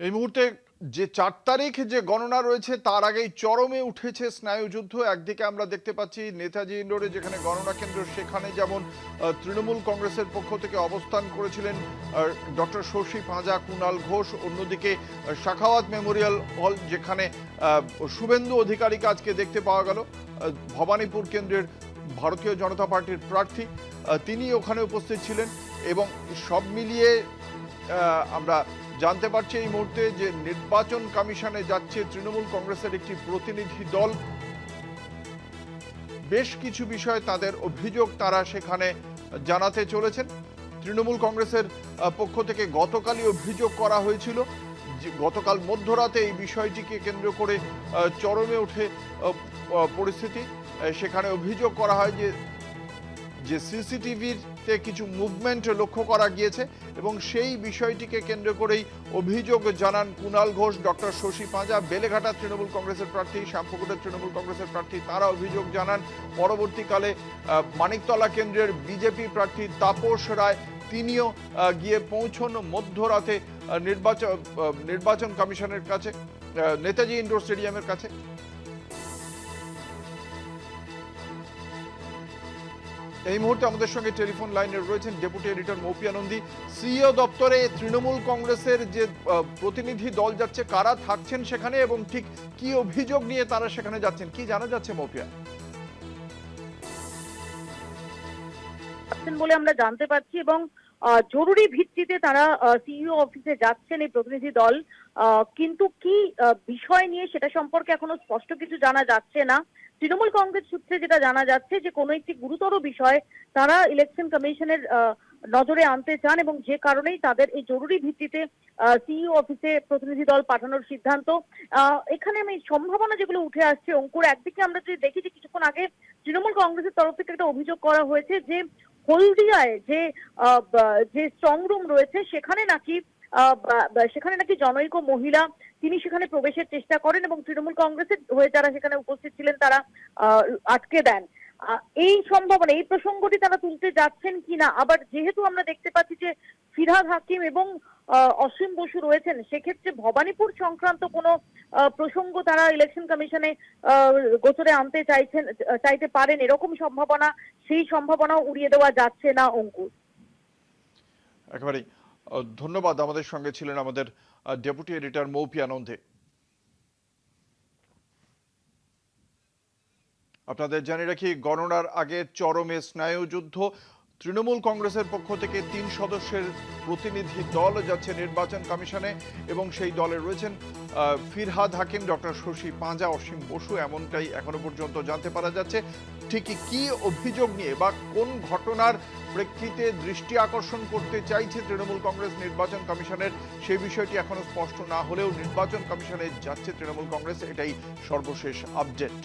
এই মুহূর্তে যে ৪ তারিখ যে গণনা রয়েছে তার আগেই চরমে উঠেছে স্নায়ুযুদ্ধ। একদিকে আমরা দেখতে পাচ্ছি নেতাজি ইন্ডোরে যেখানে গণনা কেন্দ্র, সেখানে যেমন তৃণমূল কংগ্রেসের পক্ষ থেকে অবস্থান করেছিলেন ডক্টর শশী পাঁজা, কুণাল ঘোষ। অন্যদিকে সাখাওয়াত মেমোরিয়াল হল, যেখানে শুভেন্দু অধিকারীকে আজকে দেখতে পাওয়া গেল, ভবানীপুর কেন্দ্রের ভারতীয় জনতা পার্টির প্রার্থী, তিনি ওখানে উপস্থিত ছিলেন। এবং সব মিলিয়ে আমরা জানতে পারছি এই মুহূর্তে যে নির্বাচন কমিশনে যাচ্ছে তৃণমূল কংগ্রেসের একটি প্রতিনিধি দল। বেশ কিছু বিষয় তাদের অভিযোগ তারা সেখানে জানাতে চলেছেন। তৃণমূল কংগ্রেসের পক্ষ থেকে গতকালই অভিযোগ করা হয়েছিল যে গতকাল মধ্যরাতে এই বিষয়টিকে কেন্দ্র করে চরমে ওঠে পরিস্থিতি। সেখানে অভিযোগ করা হয় যে সিসিটিভিতে কিছু মুভমেন্ট লক্ষ্য করা গিয়েছে এবং সেই বিষয়টিকে কেন্দ্র করেই অভিযোগ জানান কুণাল ঘোষ, ডক্টর শশী পাঁজা, বেলেঘাটা তৃণমূল কংগ্রেসের প্রার্থী, শ্যামপুকুরের তৃণমূল কংগ্রেসের প্রার্থী, তারা অভিযোগ জানান। পরবর্তীকালে মানিকতলা কেন্দ্রের বিজেপি প্রার্থী তাপস রায়, তিনিও গিয়ে পৌঁছন মধ্যরাতে নির্বাচন কমিশনের কাছে, নেতাজি ইন্ডোর স্টেডিয়ামের কাছে। এই মুহূর্তে আমাদের সঙ্গে টেলিফোন লাইনে রয়েছেন deputy editor Moupia Nandi. CEO দপ্তরে তৃণমূল কংগ্রেসের যে প্রতিনিধি দল যাচ্ছে, কারা থাকছেন সেখানে এবং ঠিক কি অভিযোগ নিয়ে তারা সেখানে যাচ্ছেন, কি জানা যাচ্ছে মৌপিয়া? বলে আমরা জানতে পারছি এবং জরুরি ভিত্তিতে তারা সিইও অফিসে যাচ্ছেন এই প্রতিনিধি দল। কিন্তু কি বিষয় নিয়ে সেটা সম্পর্কে এখনো স্পষ্ট কিছু জানা যাচ্ছে না। তৃণমূল কংগ্রেস সূত্রে যেটা জানা যাচ্ছে যে কোনো একটি গুরুতর বিষয় তারা ইলেকশন কমিশনের নজরে আনতে চান এবং যে কারণেই তাদের এই জরুরি ভিত্তিতে সিইও অফিসে প্রতিনিধি দল পাঠানোর সিদ্ধান্ত। এখানে আমি সম্ভাবনা যেগুলো উঠে আসছে অঙ্কুর, একদিকে আমরা যদি দেখি যে কিছুক্ষণ আগে তৃণমূল কংগ্রেসের তরফ থেকে একটা অভিযোগ করা হয়েছে যে হলদিয়ায় যে স্ট্রং রুম রয়েছে সেখানে নাকি জনৈক মহিলা তিনি সেখানে প্রবেশের চেষ্টা করেন এবং তৃণমূল কংগ্রেসের হয়ে যারা সেখানে উপস্থিত ছিলেন তারা আটকে দেন। এই সম্ভাবনা, এই প্রসঙ্গটি তারা তুলতে যাচ্ছেন কিনা। আবার যেহেতু আমরা দেখতে পাচ্ছি যে ফিরহাদ হাকিম এবং অসীম বসু রয়েছেন, সেক্ষেত্রে ভবানীপুর সংক্রান্ত কোনো প্রসঙ্গ তারা ইলেকশন কমিশনে গোচরে আনতে চাইতে পারেন, এরকম সম্ভাবনা, সেই সম্ভাবনাও উড়িয়ে দেওয়া যাচ্ছে না অঙ্কুর। একেবারেই ধন্যবাদ। আমাদের সঙ্গে ছিলেন আমাদের ডেপুটি এডিটর মৌপিয়া নন্দী। আপনাদের জানিয়ে রাখি, গণনার আগে চরমে স্নায়ুযুদ্ধ। তৃণমূল কংগ্রেসের পক্ষ থেকে ৩ সদস্যের প্রতিনিধি দল যাচ্ছে নির্বাচন কমিশনে এবং সেই দলে রয়েছেন ফিরহাদ হাকিম, ডক্টর শশী পাঁজা, অসীম বসু, এমনটাই এখনো পর্যন্ত জানতে পারা যাচ্ছে। ঠিকই কি অভিযোগ নিয়ে বা কোন ঘটনার প্রেক্ষিতে দৃষ্টি আকর্ষণ করতে চাইছে তৃণমূল কংগ্রেস নির্বাচন কমিশনের, সেই বিষয়টি এখনো স্পষ্ট না হলেও নির্বাচন কমিশনে যাচ্ছে তৃণমূল কংগ্রেস, এটাই সর্বশেষ আপডেট।